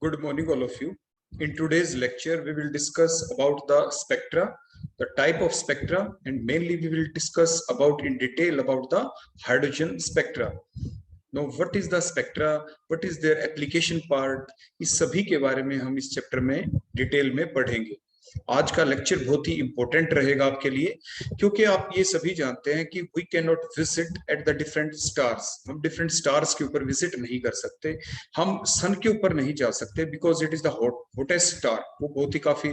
Good morning, all of you. In today's lecture, we will discuss about the spectra, the type of spectra, and mainly we will discuss about in detail about the hydrogen spectra. Now, what is the spectra? What is their application part? इस सभी के बारे में हम इस chapter में detail में पढ़ेंगे। आज का लेक्चर बहुत ही इंपॉर्टेंट रहेगा आपके लिए, क्योंकि आप ये सभी जानते हैं कि we can not visit at the different stars. हम डिफरेंट स्टार्स के ऊपर विजिट नहीं कर सकते, हम सन के ऊपर नहीं जा सकते, because it is the hottest star. वो बहुत ही काफी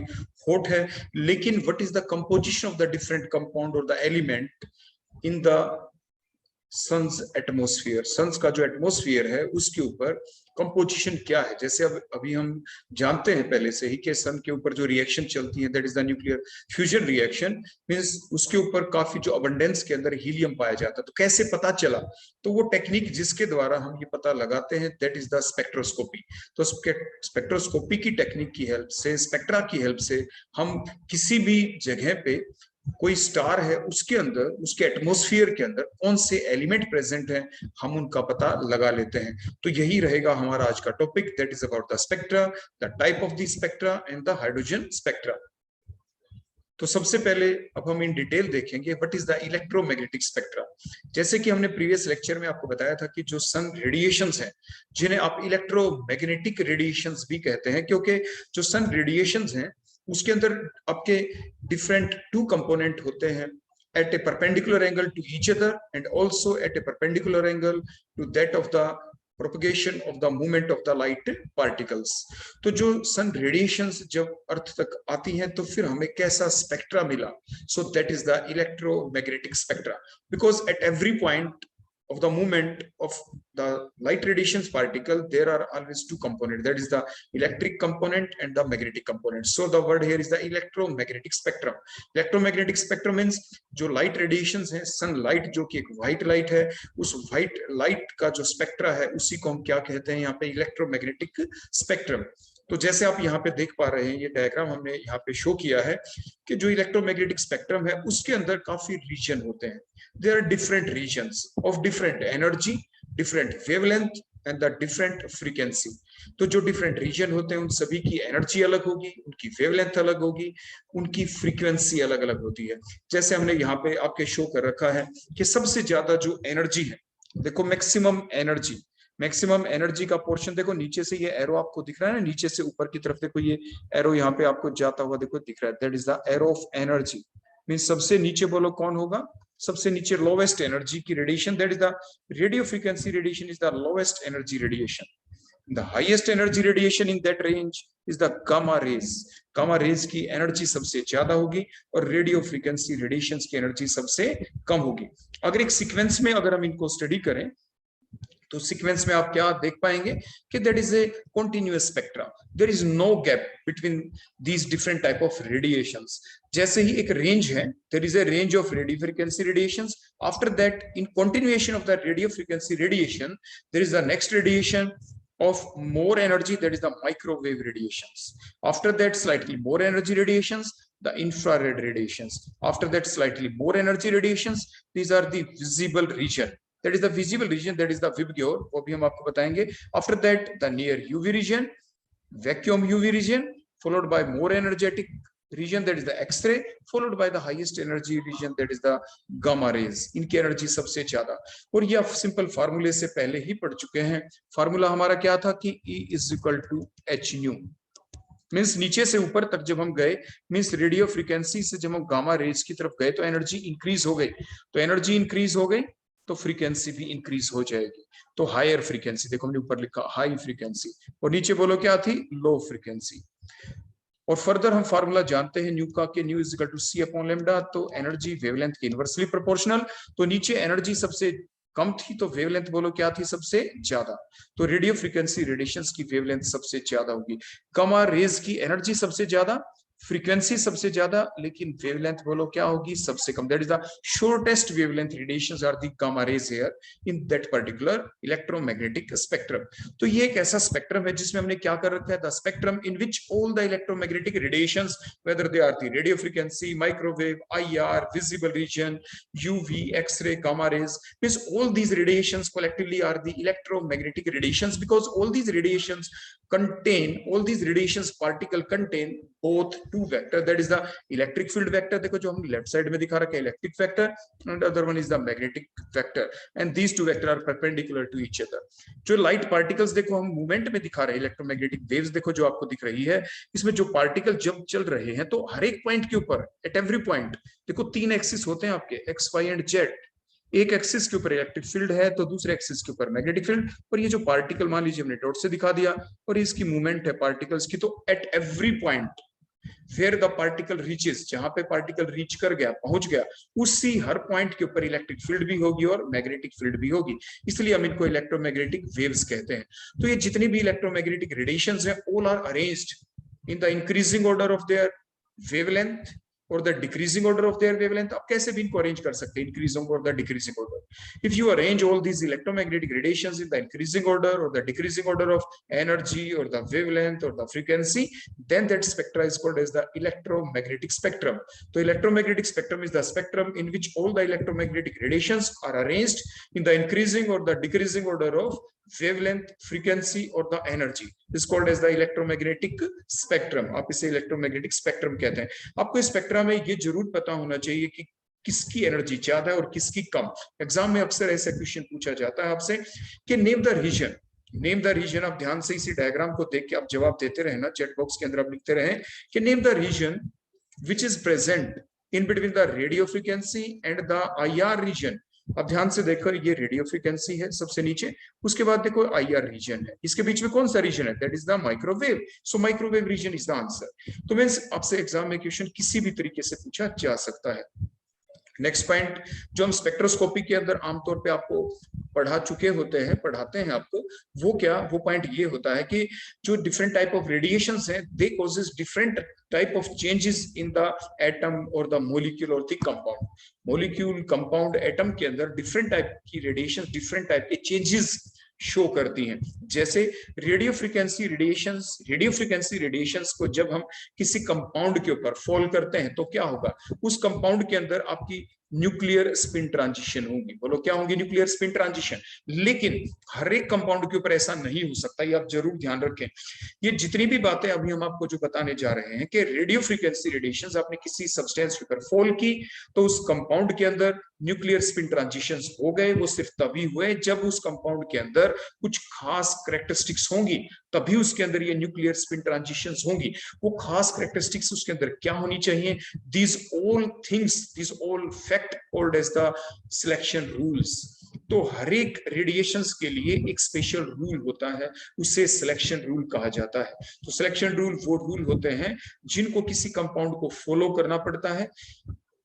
हॉट है। लेकिन what is the composition of the different compound और the element in the sun's atmosphere. Sun's का जो एटमोस्फियर है उसके ऊपर कंपोजिशन क्या है। जैसे अब अभी हम जानते हैं पहले से ही कि सन के ऊपर जो रिएक्शन चलती है that is the nuclear fusion reaction, means उसके ऊपर काफी जो अबंडेंस के अंदर हीलियम पाया जाता है। तो कैसे पता चला? तो वो टेक्निक जिसके द्वारा हम ये पता लगाते हैं दैट इज द स्पेक्ट्रोस्कोपी। तो स्पेक्ट्रोस्कोपी की टेक्निक की हेल्प से, स्पेक्ट्रा की हेल्प से हम किसी भी जगह पे कोई स्टार है उसके अंदर, उसके एटमॉस्फेयर के अंदर कौन से एलिमेंट प्रेजेंट हैं, हम उनका पता लगा लेते हैं। तो यही रहेगा हमारा आज का topic, that is about the spectra, the type of the spectra and the hydrogen spectra. तो सबसे पहले अब हम इन डिटेल देखेंगे what is the electromagnetic spectra. जैसे कि हमने प्रीवियस लेक्चर में आपको बताया था कि जो सन रेडिएशंस हैं, जिन्हें आप इलेक्ट्रोमैग्नेटिक रेडिएशंस भी कहते हैं, क्योंकि जो सन रेडिएशंस हैं उसके अंदर आपके डिफरेंट टू कंपोनेंट होते हैं at a perpendicular angle to each other and also at a perpendicular angle to that of the propagation of the movement of the light particles। तो जो सन रेडिएशंस जब अर्थ तक आती हैं तो फिर हमें कैसा स्पेक्ट्रा मिला? So that is the electromagnetic spectra, because at every point of the movement of the light radiations particle there are always two components, that is the electric component and the magnetic component. So the word here is the electromagnetic spectrum। electromagnetic spectrum means जो light radiations है, sunlight जो कि एक white light है, उस white light का जो spectra है उसी को हम क्या कहते हैं यहाँ पे? electromagnetic spectrum। तो जैसे आप यहाँ पे देख पा रहे हैं, ये डायग्राम हमने यहाँ पे शो किया है कि जो इलेक्ट्रोमैग्नेटिक स्पेक्ट्रम है उसके अंदर काफी रीजन होते हैं। There are different regions of different energy, different wavelength and the different frequency. तो जो डिफरेंट रीजन होते हैं उन सभी की एनर्जी अलग होगी, उनकी वेवलेंथ अलग होगी, उनकी फ्रीक्वेंसी अलग अलग होती है। जैसे हमने यहाँ पे आपके शो कर रखा है कि सबसे ज्यादा जो एनर्जी है, देखो मैक्सिमम एनर्जी का पोर्शन देखो, नीचे से ये एरो आपको दिख रहा है ना, नीचे से ऊपर की तरफ देखो, ये एरो यहाँ पे आपको जाता हुआ देखो दिख रहा है, that is the arrow of energy. Mean सबसे नीचे बोलो कौन होगा? सबसे नीचे लोवेस्ट एनर्जी की radiation, that is the radio frequency radiation, is the lowest energy radiation. The highest energy radiation in that range is the gamma raise. Gamma rays की energy सबसे ज्यादा होगी और रेडियो फ्रीक्वेंसी रेडिएशन की energy सबसे कम होगी। अगर एक सीक्वेंस में अगर हम इनको स्टडी करें तो सीक्वेंस में आप क्या देख पाएंगे कि that is a continuous spectra, there is no gap between these different type of radiations. जैसे ही एक रेंज है, there is a range of radio frequency radiations, after that in continuation of that radio frequency radiation there is the next radiation of more energy, that is the microwave radiations. After that slightly more energy radiations, the infrared radiations. After that slightly more energy radiations, these are the visible region, that is the visible region, that is the VIBGYOR, वो भी हम आपको बताएंगे। After that the near UV region, vacuum UV region, followed by more energetic region, that is the X-ray, followed by the highest energy region, that is the gamma rays। इनकी energy सबसे ज्यादा। और ये आप सिंपल फार्मूले से पहले ही पढ़ चुके हैं। फार्मूला हमारा क्या था कि E is equal to H nu। Means नीचे से ऊपर तक जब हम गए, मीन्स रेडियो फ्रीक्वेंसी से जब हम गामा रेज की तरफ गए तो एनर्जी इंक्रीज हो गई, तो एनर्जी इंक्रीज हो गई तो फ्रीक्वेंसी भी इंक्रीज हो जाएगी। तो हायर फ्रीक्वेंसी, देखो हमने ऊपर लिखा हाई फ्रीक्वेंसी, और नीचे बोलो क्या थी? Low frequency. और फर्दर हम फार्मूला जानते हैं न्यू का, कि nu is equal to c upon lambda. तो एनर्जी वेवलेंथ के इनवर्सली प्रोपोर्शनल। तो नीचे एनर्जी सबसे कम थी तो वेवलेंथ बोलो क्या थी? सबसे ज्यादा। तो रेडियो फ्रीक्वेंसी रेडिएशंस की वेवलेंथ सबसे ज्यादा होगी। गामा रेज की एनर्जी सबसे ज्यादा, फ्रीक्वेंसी सबसे ज्यादा, लेकिन वेवलेंथ बोलो क्या होगी, सबसे कम। That is the shortest wavelength radiations are the gamma rays here in that particular electromagnetic spectrum. तो ये एक ऐसा स्पेक्ट्रम है जिसमें हमने क्या कर रखा है, the spectrum in which all the electromagnetic radiations whether they are the radio frequency, microwave, IR, visible region, UV, X-ray, gamma rays, means all these radiations collectively are the electromagnetic radiations, because all these radiations particle contain both two vector, that is the electric field vector, देखो जो हम left side में दिखा रखा है electric vector, and other one is the magnetic vector, and these two vector are perpendicular to each other. जो light particles देखो हम मूवमेंट में दिखा रहे हैं, इलेक्ट्रोमैग्नेटिक वेव्स देखो जो आपको दिख रही है, इसमें जो पार्टिकल जब चल रहे हैं तो हर एक पॉइंट के ऊपर, एट एवरी पॉइंट, देखो 3 एक्सिस होते हैं आपके, एक्स, वाई एंड जेड। एक एक्सिस के ऊपर इलेक्ट्रिक फील्ड है तो दूसरे एक्सिस के ऊपर मैग्नेटिक फील्ड, और ये जो पार्टिकल मान लीजिए हमने डॉट से दिखा दिया, और इसकी मूवमेंट है पार्टिकल्स की, तो at every point where the particle reaches, जहां पे पार्टिकल रीच कर गया, पहुंच गया, उसी हर पॉइंट के ऊपर इलेक्ट्रिक फील्ड भी होगी और मैग्नेटिक फील्ड भी होगी, इसलिए हम इनको इलेक्ट्रोमैग्नेटिक वेव्स कहते हैं। तो ये जितनी भी इलेक्ट्रोमैग्नेटिक रेडिएशंस हैं, all are arranged in the increasing order of their wavelength or the decreasing order of their wavelength। आप कैसे भी इनको अरेंज कर सकते हैं, increasing or the decreasing order। if you arrange all these electromagnetic radiations in the increasing order or the decreasing order of energy or the wavelength or the frequency, then that spectra is called as the electromagnetic spectrum। तो electromagnetic spectrum is the spectrum in which all the electromagnetic radiations are arranged in the increasing or the decreasing order of wavelength, frequency or the energy, is called as the electromagnetic spectrum। आप इसे electromagnetic spectrum कहते हैं। आपको इस spectrum में ये जरूर पता होना चाहिए कि किसकी एनर्जी ज्यादा है और किसकी कम। एग्जाम में अक्सर ऐसा क्वेश्चन पूछा जाता है आपसे कि name the region, name the region. आप ध्यान से इसी डायग्राम को देख के आप जवाब देते रहना, चैट बॉक्स के अंदर आप लिखते रहें कि name the region which is present in between the radio frequency and the IR region. अब ध्यान से देखो, ये रेडियो फ्रीक्वेंसी है सबसे नीचे, उसके बाद देखो आईआर रीजन है, इसके बीच में कौन सा रीजन है, that is the microwave. So microwave region is the answer. तो मींस आपसे एग्जाम में क्वेश्चन किसी भी तरीके से पूछा जा सकता है। नेक्स्ट पॉइंट जो हम स्पेक्ट्रोस्कोपी के अंदर आमतौर पे आपको पढ़ा चुके होते हैं, पढ़ाते हैं आपको, वो क्या, वो पॉइंट ये होता है कि जो डिफरेंट टाइप ऑफ रेडिएशंस हैं, they causes different type of changes in the atom और द मॉलिक्यूल और the compound. Molecule, compound, atom के अंदर डिफरेंट टाइप की रेडिएशन, डिफरेंट टाइप के चेंजेस शो करती हैं। जैसे रेडियो फ्रीक्वेंसी रेडिएशंस को जब हम किसी कंपाउंड के ऊपर फॉल करते हैं तो क्या होगा, उस कंपाउंड के अंदर आपकी न्यूक्लियर स्पिन ट्रांजिशन होगी। बोलो क्या होंगी, न्यूक्लियर स्पिन ट्रांजिशन। लेकिन हर एक कंपाउंड के ऊपर ऐसा नहीं हो सकता, ये आप जरूर ध्यान रखें। ये जितनी भी बातें अभी हम आपको जो बताने जा रहे हैं कि रेडियो फ्रीक्वेंसी रेडिएशंस आपने किसी सब्सटेंस के ऊपर फॉल की तो उस कंपाउंड के अंदर न्यूक्लियर स्पिन ट्रांजिशंस हो गए, वो सिर्फ तभी हुए जब उस कंपाउंड के अंदर कुछ खास कैरेक्टरिस्टिक्स होंगी, तभी उसके अंदर ये न्यूक्लियर स्पिन ट्रांजिशंस होंगी। वो खास कैरेक्टरिस्टिक्स उसके अंदर क्या होनी चाहिए, these all things, these all fact called as the selection rules। तो हर एक रेडिएशंस के लिए एक स्पेशल रूल होता है, उसे सिलेक्शन रूल कहा जाता है। तो सिलेक्शन रूल वो रूल होते हैं जिनको किसी कंपाउंड को फॉलो करना पड़ता है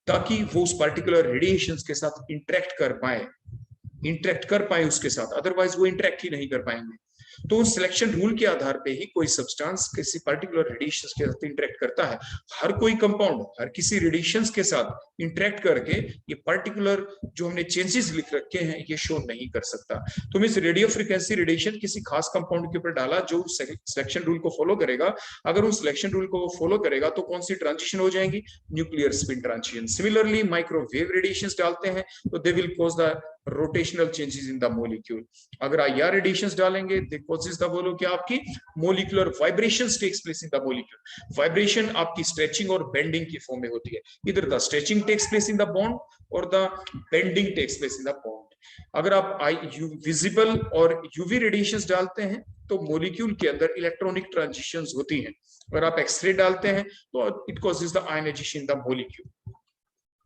ताकि वो उस पर्टिकुलर रेडिएशंस के साथ इंटरेक्ट कर पाए उसके साथ, अदरवाइज वो इंटरेक्ट ही नहीं कर पाएंगे। तो उस सिलेक्शन रूल के आधार पे ही कोई सब्सटेंस किसी पर्टिकुलर रेडिएशंस के साथ इंटरेक्ट करता है। हर कोई कंपाउंड हर किसी रेडिएशंस के साथ इंटरेक्ट करके ये पर्टिकुलर जो हमने चेंजेस लिख रखे हैं ये शो नहीं कर सकता। तो मींस रेडियो फ्रीक्वेंसी रेडिएशन किसी खास कंपाउंड के ऊपर डाला जो सिलेक्शन रूल को फॉलो करेगा, अगर उस सिलेक्शन रूल को फॉलो करेगा तो कौन सी ट्रांजिशन हो जाएंगी, nuclear spin transition. Similarly microwave radiations डालते हैं तो they will cause the rotational changes in the molecule. अगर आईआर रेडिएशंस डालेंगे दे कॉजेस द बोलो क्या, आपकी molecular vibrations takes place in the molecule. Vibration आपकी स्ट्रेचिंग और बेंडिंग की फॉर्म में होती है, इधर the stretching takes place in the bond और the bending takes place in the bond. अगर आप विजिबल और यूवी रेडिएशंस डालते हैं तो मॉलिक्यूल के अंदर इलेक्ट्रॉनिक ट्रांजिशंस होती हैं। अगर आप एक्सरे डालते हैं तो it causes the ionisation in the molecule.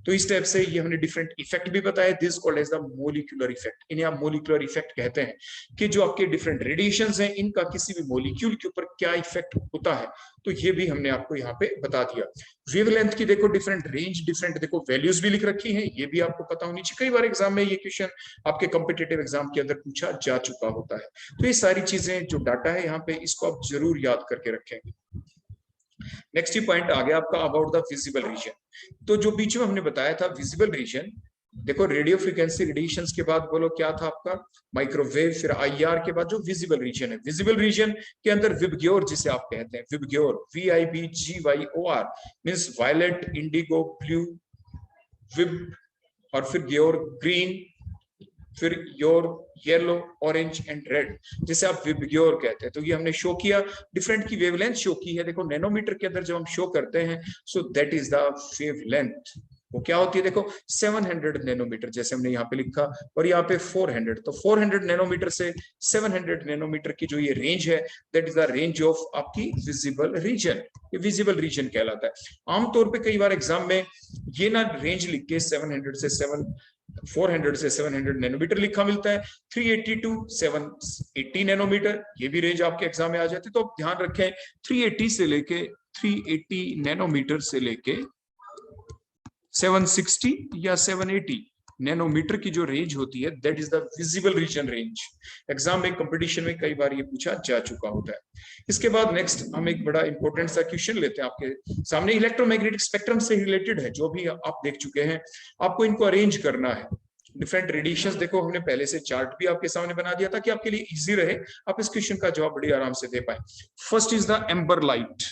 तो इस टाइप से ये हमने डिफरेंट इफेक्ट भी बताया, this called as the molecular effect. इन्हें आप मॉलिक्यूलर इफेक्ट कहते हैं कि जो आपके डिफरेंट रेडिएशंस हैं इनका किसी भी मॉलिक्यूल के ऊपर क्या इफेक्ट होता है, तो ये भी हमने आपको यहाँ पे बता दिया। वेवलेंथ की देखो डिफरेंट रेंज, डिफरेंट देखो वैल्यूज भी लिख रखी हैं, ये भी आपको पता होनी चाहिए। कई बार एग्जाम में ये क्वेश्चन आपके कॉम्पिटिटिव एग्जाम के अंदर पूछा जा चुका होता है। तो ये सारी चीजें जो डाटा है यहाँ पे इसको आप जरूर याद करके रखेंगे। नेक्स्ट ही पॉइंट आ गया आपका अबाउट द विजिबल रीजन। तो जो बीच में हमने बताया था विजिबल रीजन, देखो रेडियो फ्रीक्वेंसी रेडिएशंस के बाद बोलो क्या था आपका माइक्रोवेव, फिर आईआर के बाद जो विजिबल रीजन है, विजिबल रीजन के अंदर विबग्योर जिसे आप कहते हैं, VIBGYOR VIBGYOR means violet, indigo, blue, VIB, और फिर ग्योर ग्रीन, फिर YOR yellow, orange and red, जिसे आप विबग्योर कहते हैं। तो ये हमने शो किया, डिफरेंट की वेवलेंथ शो की है। देखो नैनोमीटर के अंदर जब हम शो करते हैं, so that is the wavelength. वो क्या होती है, देखो 700 नैनोमीटर जैसे हमने यहाँ पे लिखा, और यहाँ पे 400, तो 400 नैनोमीटर से 700 नैनोमीटर की जो ये रेंज है, that is the range of आपकी विजिबल रीजन। ये विजिबल रीजन कहलाता है। आमतौर पे कई बार एग्जाम में ये ना रेंज लिख के 400 से 700 नैनोमीटर लिखा मिलता है, 380 टू 780 नैनोमीटर, ये भी रेंज आपके एग्जाम में आ जाती है। तो आप ध्यान रखें 380 से लेके 380 नैनोमीटर से लेके 760 या 780 नैनोमीटर की जो रेंज होती है, that is the visible region range. Exam में कंपटीशन में कई बार ये पूछा जा चुका होता है। इसके बाद नेक्स्ट हम एक बड़ा इंपॉर्टेंट सा क्वेश्चन लेते हैं आपके सामने, इलेक्ट्रोमैग्नेटिक स्पेक्ट्रम से रिलेटेड है, जो भी आप देख चुके हैं, आपको इनको अरेंज करना है। डिफरेंट रेडिएशंस, देखो हमने पहले से चार्ट भी आपके सामने बना दिया था कि आपके लिए इजी रहे, आप इस क्वेश्चन का जवाब बड़ी आराम से दे पाए। First is the amber light,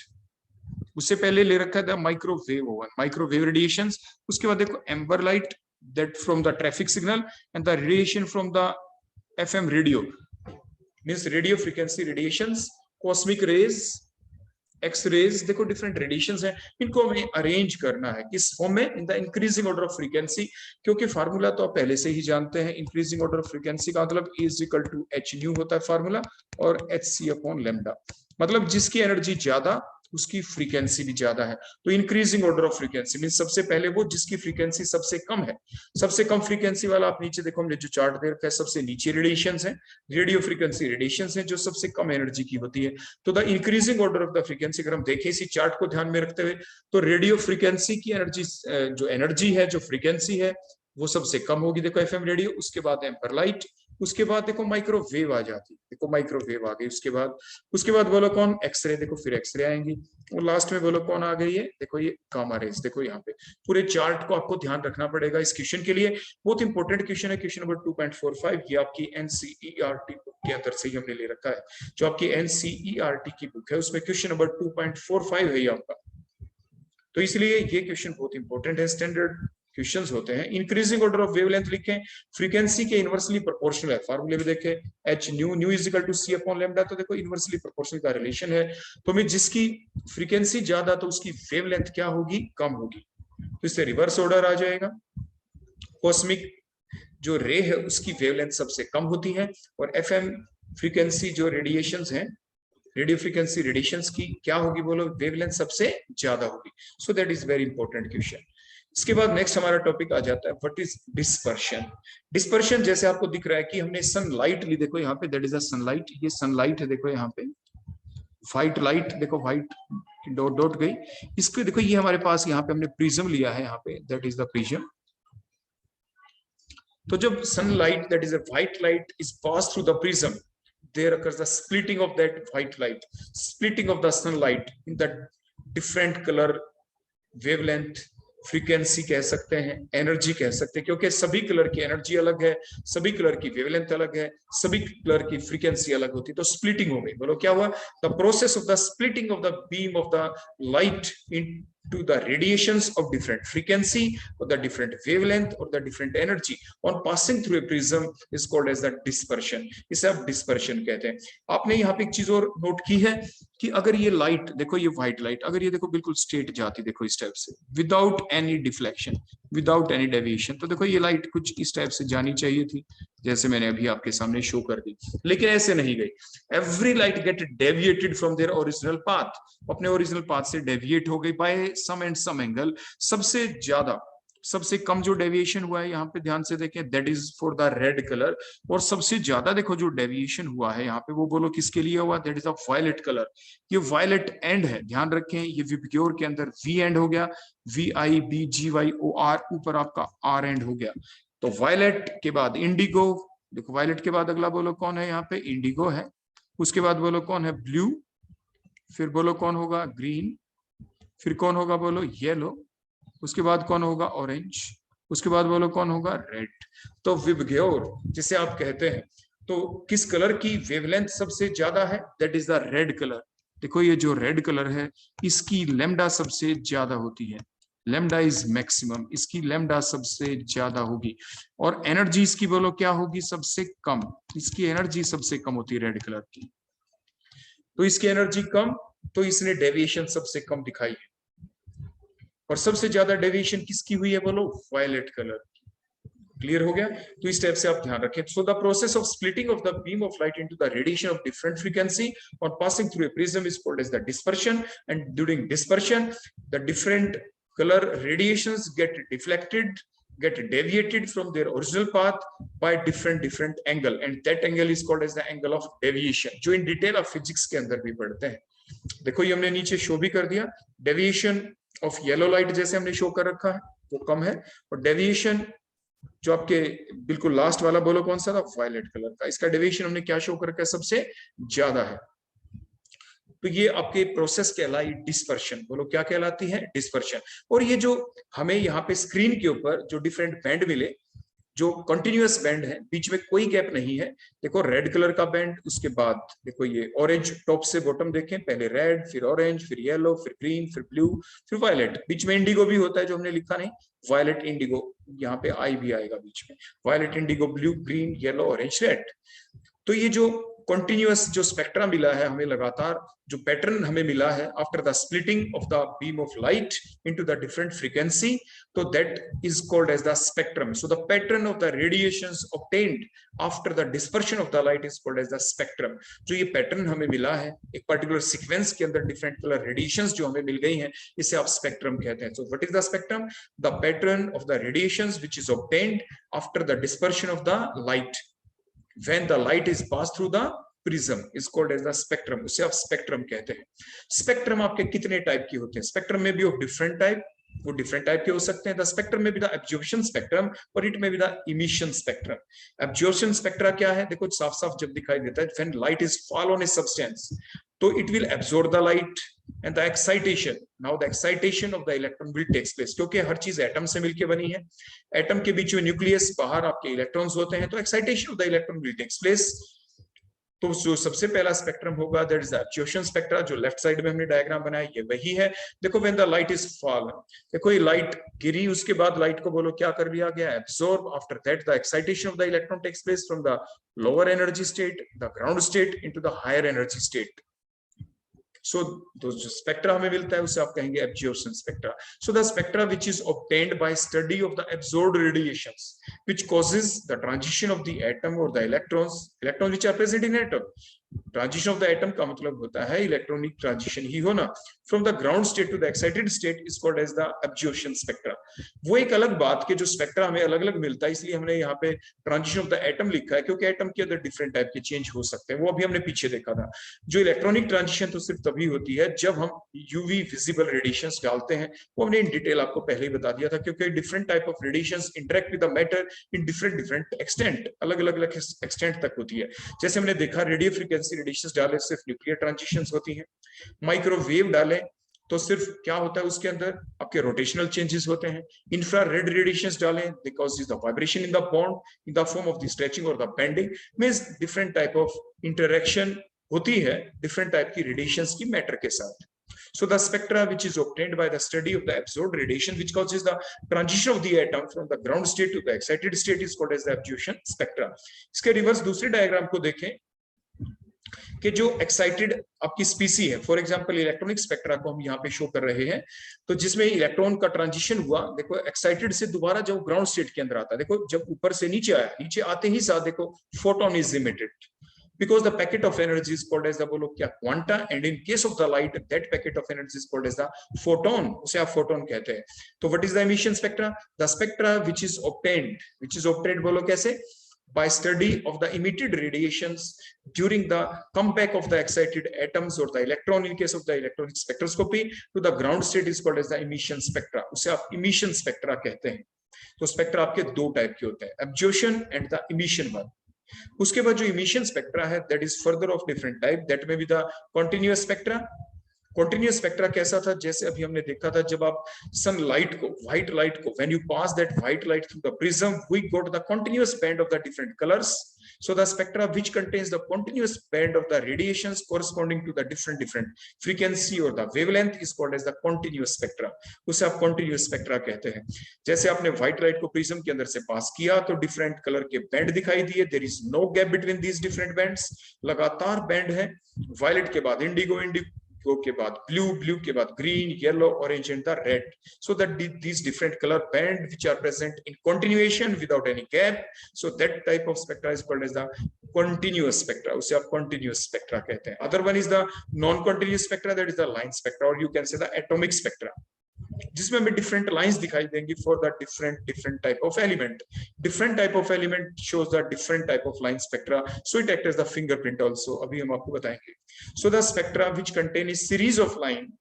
उससे पहले ले रखा था माइक्रोवेव ओवन, माइक्रोवेव रेडिएशंस। उसके बाद देखो amber light, that from the traffic signal, and the radiation from the FM radio means radio frequency radiations, cosmic rays, X rays, देखो different radiations हैं, इनको हमें अरेंज करना है किस फॉर्म में, in the increasing order of frequency. क्योंकि formula तो आप पहले से ही जानते हैं, इंक्रीजिंग ऑर्डर ऑफ फ्रीक्वेंसी का मतलब E is equal to h nu होता है फार्मूला, और HC अपॉन लैम्डा, मतलब जिसकी एनर्जी ज्यादा उसकी फ्रीक्वेंसी भी ज्यादा है। तो increasing order of frequency mean सबसे पहले वो जिसकी फ्रीक्वेंसी सबसे कम है, सबसे कम फ्रीक्वेंसी वाला, आप नीचे देखो हमने जो चार्ट दे रखा है, सबसे नीचे रेडिएशंस है, रेडियो फ्रीक्वेंसी रेडिएशंस है जो सबसे कम एनर्जी की होती है। तो the increasing order of the frequency, अगर हम देखें इसी चार्ट को ध्यान में रखते हुए, तो रेडियो फ्रीक्वेंसी की एनर्जी, जो एनर्जी है, जो फ्रीक्वेंसी है, वो सबसे कम होगी। देखो FM रेडियो, उसके बाद एम्पर लाइट, उसके बाद देखो माइक्रोवेव आ जाती है, देखो माइक्रोवेव आ गई, उसके बाद बोलो कौन, एक्सरे, देखो फिर एक्सरे आएंगी, और लास्ट में बोलो कौन आ गई है, देखो ये गामा रेज। देखो यहाँ पे पूरे चार्ट को आपको ध्यान रखना पड़ेगा इस क्वेश्चन के लिए, बहुत इंपॉर्टेंट क्वेश्चन है, क्वेश्चन नंबर 2.45, ये आपकी NCERT बुक के अंदर से ही हमने ले रखा है, जो आपकी NCERT की बुक है उसमें क्वेश्चन नंबर 2.45 है ये आपका। तो इसलिए ये क्वेश्चन बहुत इंपॉर्टेंट है, स्टैंडर्ड क्वेश्चंस होते हैं। इंक्रीजिंग ऑर्डर ऑफ वेवलेंथ लिखें, फ्रीक्वेंसी के इनवर्सली प्रोपोर्शनल है, फार्मूले में देखें H nu is equal to C upon lambda, तो देखो इनवर्सली प्रोपोर्शनल का रिलेशन है, तो मैं जिसकी फ्रीक्वेंसी ज्यादा तो उसकी वेवलेंथ क्या होगी, कम होगी, तो इससे रिवर्स ऑर्डर आ जाएगा। कॉस्मिक जो रे है उसकी वेवलेंथ सबसे कम होती है, और FM फ्रीक्वेंसी जो रेडिएशंस हैं, रेडियो फ्रीक्वेंसी रेडिएशंस की क्या होगी बोलो, वेवलेंथ सबसे ज्यादा होगी। So that is very important question. इसके बाद नेक्स्ट हमारा टॉपिक आ जाता है व्हाट इज डिस्पर्शन। डिस्पर्शन जैसे आपको दिख रहा है कि हमने सनलाइट ली, देखो यहाँ पे दैट इज अ सनलाइट, ये सनलाइट है, देखो यहाँ पे व्हाइट लाइट, देखो व्हाइट डॉट डॉट गई, इसको देखो ये हमारे पास यहाँ पे हमने प्रिज्म लिया है, यहाँ पे दैट इज द प्रिज्म। तो जब sunlight that is a white light is pass through the prism, there occurs the splitting of that white light, splitting of the sunlight in the different color wavelength, frequency कह सकते हैं, energy कह सकते हैं, क्योंकि सभी कलर की energy अलग है, सभी कलर की वेवलेंथ अलग है, सभी कलर की फ्रीक्वेंसी अलग होती है, तो स्प्लिटिंग हो गई। बोलो क्या हुआ, the process of the splitting of the beam of the light in to the radiations of different frequency or the different wavelength or the different energy on passing through a prism is called as the dispersion। इसे आप dispersion कहते हैं। आपने यहाँ पे एक चीज और नोट की है कि अगर ये लाइट देखो, ये व्हाइट लाइट अगर ये देखो बिल्कुल स्ट्रेट जाती, देखो इस टाइप से, without any deflection, without any deviation, तो देखो ये लाइट कुछ इस टाइप से जानी चाहिए थी, जैसे मैंने अभी आपके सामने शो कर दी, लेकिन ऐसे नहीं गई। Every light get deviated from their original path, अपने ओरिजिनल पाथ से डेविएट हो गई by some and some angle. सबसे ज्यादा, सबसे कम जो डेविएशन हुआ है यहाँ पे ध्यान से देखें, that is for the red colour, और सबसे ज्यादा देखो जो डेविएशन हुआ है यहाँ पे, वो बोलो किसके लिए हुआ, that is the violet colour. ये वायलेट एंड है, ध्यान रखें, ये विबग्योर के अंदर V एंड हो गया, VIBGYOR, ऊपर आपका R एंड हो गया। तो वायलेट के बाद इंडिगो, देखो वायलेट के बाद अगला बोलो कौन है, यहाँ पे इंडिगो है, उसके बाद बोलो कौन है, ब्लू, फिर बोलो कौन होगा, ग्रीन, फिर कौन होगा बोलो येलो, उसके बाद कौन होगा ऑरेंज, उसके बाद बोलो कौन होगा रेड। तो विबग्योर जिसे आप कहते हैं, तो किस कलर की वेवलेंथ सबसे ज्यादा है, that is the red colour. देखो ये जो रेड कलर है इसकी लैम्डा सबसे ज्यादा होती है, लैम्डा इज मैक्सिमम, इसकी लैम्डा सबसे ज्यादा होगी। और एनर्जी इसकी बोलो क्या होगी सबसे कम, इसकी एनर्जी सबसे कम होती है रेड कलर की। तो इसकी एनर्जी कम, तो इसने डेविएशन सबसे कम दिखाई है। और सबसे ज्यादा डेविएशन किसकी हुई है बोलो, वायलेट कलर। क्लियर हो गया? तो इस टाइप से आप ध्यान रखें। So the process of splitting of the beam of light into the radiation of different frequency और passing through a prism is called as the dispersion, and during dispersion the different color radiations get deflected, get deviated from their original path by different angle, and that angle is called as the angle of deviation, जो in detail आप physics के अंदर भी पढ़ते हैं। देखो ये हमने नीचे शो भी कर दिया, डेविएशन ऑफ येलो लाइट जैसे हमने शो कर रखा है वो कम है, और डेविएशन जो आपके बिल्कुल लास्ट वाला बोलो कौन सा था, वायलेट कलर का, इसका डेविएशन हमने क्या शो कर रखा है, सबसे ज्यादा है। तो ये आपके प्रोसेस कहलाई डिस्पर्शन, बोलो क्या कहलाती है, डिस्पर्शन। और ये जो हमें यहाँ पे स्क्रीन के ऊपर जो डिफरेंट बैंड मिले, जो कंटिन्यूअस बैंड है, बीच में कोई गैप नहीं है। देखो रेड कलर का बैंड, उसके बाद देखो ये ऑरेंज, टॉप से बॉटम देखें, पहले रेड, फिर ऑरेंज, फिर येलो, फिर ग्रीन, फिर ब्लू, फिर वायलेट, बीच में इंडिगो भी होता है जो हमने लिखा नहीं, वायलेट इंडिगो, यहाँ पे आई भी आएगा बीच में, violet indigo, blue, green, yellow, orange, red. तो ये जो कंटिन्यूअस जो स्पेक्ट्रा मिला है हमें, लगातार जो पैटर्न हमें मिला है after the splitting of the beam of light into the different frequency, तो that is called as the spectrum. So the pattern of the radiations obtained after the dispersion of the light is called as the spectrum. जो ये pattern हमें मिला है एक particular sequence के अंदर, different colour radiations जो हमें मिल गई हैं, इसे आप स्पेक्ट्रम कहते हैं। So what is the spectrum? The pattern of the radiations which is obtained after the dispersion of the light when the light is passed through the prism is called as the spectrum, उसे आप spectrum कहते हैं। Spectrum आपके कितने type के होते हैं? Spectrum में भी ऑफ डिफरेंट टाइप, वो डिफरेंट टाइप के हो सकते हैं। द स्पेक्ट्रम में भी द एब्जॉर्प्शन स्पेक्ट्रम और इट में भी the emission spectrum. Absorption spectra क्या है? देखो साफ साफ जब दिखाई देता है, when light is fall on a substance, तो it will absorb the light and the excitation, now the excitation of the electron will takes place, क्योंकि हर चीज एटम से मिलकर बनी है, एटम के बीच में न्यूक्लियस, बाहर आपके इलेक्ट्रॉन्स होते हैं, तो excitation of the electron will takes place. तो जो सबसे पहला स्पेक्ट्रम होगा that is the absorption spectra, जो लेफ्ट साइड में हमने डायग्राम बनाया ये वही है। देखो when the light is fall, देखो ये लाइट गिरी, उसके बाद लाइट को बोलो क्या कर लिया गया, absorb. After that the excitation of the electron takes place from the lower energy state, the ground state, into the higher energy state. So जो स्पेक्ट्रा हमें मिलता है उसे आप कहेंगे absorption spectra. So the spectra which is obtained by study of the absorbed radiations which causes the transition of the atom or the electrons which are present in atom, transition of the atom का मतलब होता है electronic transition ही होना, from the ground state to the excited state is called as the absorption spectra. वो एक अलग बात के जो स्पेक्ट्रा हमें अलग अलग मिलता है, इसलिए हमने यहाँ पे ट्रांजिशन ऑफ द एटम लिखा है, क्योंकि एटम के अंदर डिफरेंट टाइप के चेंज हो सकते हैं, वो अभी हमने पीछे देखा था। जो इलेक्ट्रॉनिक ट्रांजिशन तो सिर्फ तभी होती है जब हम यूवी विजिबल रेडिएशंस डालते हैं, वो हमने इन डिटेल आपको पहले ही बता दिया था, क्योंकि different type of radiations interact with the matter in different extent, अलग अलग एक्सटेंट तक होती है। जैसे हमने देखा रेडियो फ्रीक्वेंसी रेडिएशंस डाले सिर्फ न्यूक्लियर ट्रांजिशंस होती हैं, माइक्रोवेव डालें तो सिर्फ क्या होता है उसके अंदर आपके रोटेशनल चेंजेस होते हैं, इंफ्रारेड रेडिएशंस डालें because is the vibration in the bond in the form of the stretching और the bending, means different type of interaction होती है डिफरेंट टाइप की रेडिएशंस की मैटर के साथ। So the spectra which is obtained by the study of the absorbed radiation which causes the transition of the atom from the ground state to the excited state is called as the absorption spectra। इसके reverse दूसरे diagram को देखें कि जो excited आपकी स्पीसी है, for example electronic spectra को हम यहाँ पे शो कर रहे हैं, तो जिसमें इलेक्ट्रॉन का ट्रांजिशन हुआ, देखो एक्साइटेड से दोबारा जब ग्राउंड स्टेट के अंदर आता है, देखो जब ऊपर से नीचे आया, नीचे आते ही साथ देखो photon is emitted because the packet of energy is called as the बोलो क्या quanta, and in case of the light that packet of energy is called as the photon, उसे आप photon कहते हैं। तो what is the emission spectra? The spectra which is obtained बोलो कैसे, by study of the emitted radiations during the comeback of the excited atoms or the electron in case of the electronic spectroscopy to the ground state is called as the emission spectra, उसे आप emission spectra कहते हैं। तो spectra आपके दो type के होते हैं, absorption and the emission one. उसके बाद जो इमिशन स्पेक्ट्रा है that is further of different type, that में भी the continuous spectra. Continuous spectra कैसा था, जैसे अभी हमने देखा था जब आप सनलाइट को, व्हाइट लाइट को, when you pass that white light through the prism, we got the continuous band of the different colours. So the spectra which contains the continuous band of the radiations corresponding to the different frequency or the wavelength is called as the continuous spectra. उसे आप continuous spectra कहते हैं. जैसे आपने white light को prism के अंदर से पास किया तो different color के band दिखाई दिए. There is no gap between these different bands. लगातार band है. Violet के बाद indigo, indigo के बाद blue, blue के बाद green, yellow, orange and the red. So that these different color band which are present in continuation without any gap. So that type of spectra is called as the continuous spectra. उसे आप continuous spectra कहते हैं. Other one is the non-continuous spectra, that is the line spectra, or you can say the atomic spectra, जिसमें हमें different lines दिखाई देंगी for the different type of element. Different type of element shows the different type of line spectra. So it acts as the fingerprint also. अभी हम आपको बताएंगे. So the spectra which contain a series of line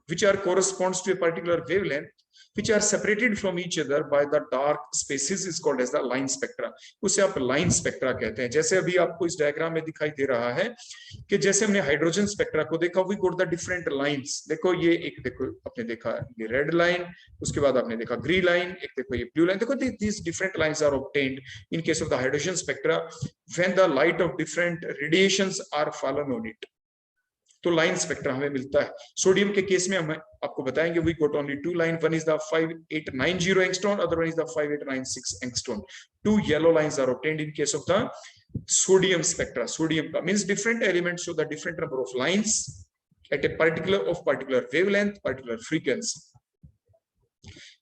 which are corresponds to a particular wavelength which are separated from each other by the dark spaces is called as the line spectra. उसे आप line spectra कहते हैं. जैसे अभी आपको इस diagram में दिखाई दे रहा है कि जैसे हमने हाइड्रोजन स्पेक्ट्रा को देखा, we got the different lines. देखो ये एक, देखो आपने देखा ये रेड लाइन, उसके बाद आपने देखा ग्रीन लाइन, एक देखो ये ब्लू लाइन. देखो these different lines are obtained in case of the hydrogen spectra when the light of different radiations are fallen on it. तो लाइन स्पेक्ट्रा हमें मिलता है. सोडियम के केस में हम आपको बताएंगे we got only two line. One is the 5890 angstrom, other one is the 5896 angstrom. Two yellow lines are obtained in case of the sodium spectra. Sodium का means different elements show the different number of lines at a particular wavelength, particular frequency.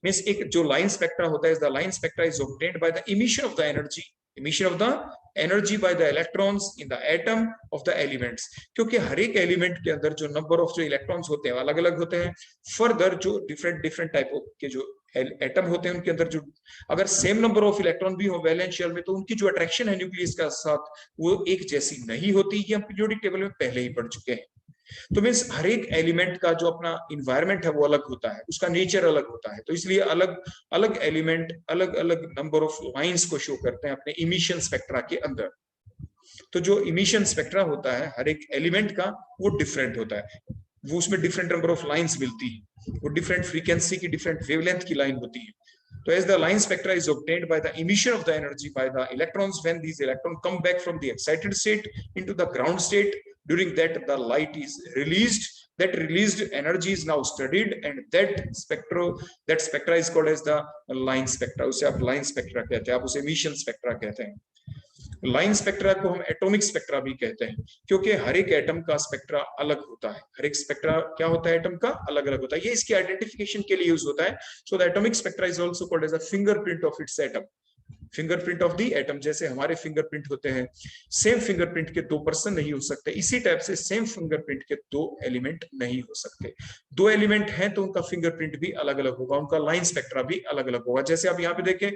Means एक जो line spectra होता है, the line spectra is obtained by the emission of the energy by the electrons in the atom of the elements. क्योंकि हर एक element के अंदर जो number of जो इलेक्ट्रॉन्स होते हैं अलग अलग होते हैं. फर्दर जो डिफरेंट टाइप ऑफ के जो एटम होते हैं उनके अंदर जो अगर सेम नंबर ऑफ इलेक्ट्रॉन भी हो वैलेंस शेल में, तो उनकी जो अट्रैक्शन है न्यूक्लियस का साथ वो एक जैसी नहीं होती. ये हम पीरियोडिक टेबल में पहले ही पढ़ चुके हैं. तो मीन्स हर एक एलिमेंट का जो अपना इन्वायरमेंट है वो अलग होता है, उसका नेचर अलग होता है. तो इसलिए अलग अलग एलिमेंट अलग अलग नंबर ऑफ लाइंस को शो करते हैं अपने इमिशन स्पेक्ट्रा के अंदर. तो जो इमिशन स्पेक्ट्रा होता है हर एक एलिमेंट का वो डिफरेंट होता है. वो उसमें डिफरेंट नंबर ऑफ लाइंस मिलती है, वो डिफरेंट फ्रीक्वेंसी की डिफरेंट वेवलेंथ की लाइन होती है. So as the line spectra is obtained by the emission of the energy by the electrons, when these electrons come back from the excited state into the ground state, during that the light is released. That released energy is now studied, and that spectra is called as the line spectra. उसे आप line spectra कहते हैं, आप उसे emission spectra कहते हैं. Line spectra को हम एटॉमिक स्पेक्ट्रा भी कहते हैं क्योंकि हर एक एटम का स्पेक्ट्रा अलग होता है. हर एक स्पेक्ट्रा क्या होता है, एटम का अलग अलग होता है. ये इसकी आइडेंटिफिकेशन के लिए यूज होता है. So the atomic spectra is also called as a fingerprint of its atom. Fingerprint of the atom. जैसे हमारे फिंगरप्रिंट होते हैं, सेम फिंगरप्रिंट के दो पर्सन नहीं हो सकते, इसी टाइप से सेम फिंगरप्रिंट के दो एलिमेंट नहीं हो सकते. दो एलिमेंट हैं तो उनका फिंगरप्रिंट भी अलग अलग होगा, उनका लाइन स्पेक्ट्रा भी अलग अलग होगा. जैसे आप यहाँ पे देखें,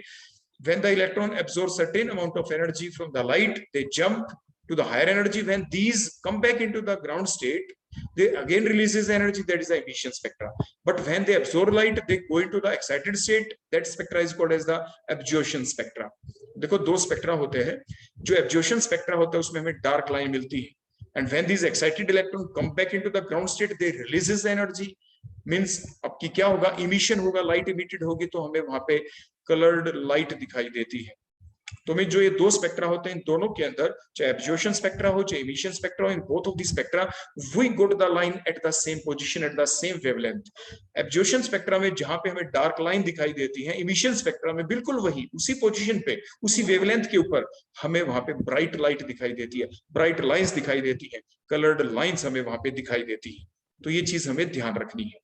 when the electron absorbs certain amount of energy from the light, they jump to the higher energy. When these come back into the ground state, they again releases energy, that is the emission spectra. But when they absorb light, they go into the excited state. That spectra is called as the absorption spectra. देखो दो spectra होते हैं. जो absorption spectra होता है उसमें हमें dark line मिलती है. And when these excited electrons come back into the ground state, they releases energy. Means आपकी क्या होगा, इमिशन होगा, लाइट इमिटेड होगी तो हमें वहां पे कलर्ड लाइट दिखाई देती है. तो में जो ये दो स्पेक्ट्रा होते हैं, इन दोनों के अंदर चाहे एब्जॉर्प्शन स्पेक्ट्रा हो चाहे इमिशन स्पेक्ट्रा हो, in both of the spectra we got the line at the same position at the same wavelength. Absorption spectra में जहां पे हमें डार्क लाइन दिखाई देती है, इमिशन स्पेक्ट्रा में बिल्कुल वही उसी पोजीशन पे उसी वेवलेंथ के ऊपर हमें वहां पे ब्राइट लाइट दिखाई देती है, ब्राइट लाइंस दिखाई देती है, कलर्ड लाइंस हमें वहां पे दिखाई देती है. तो ये चीज हमें ध्यान रखनी है.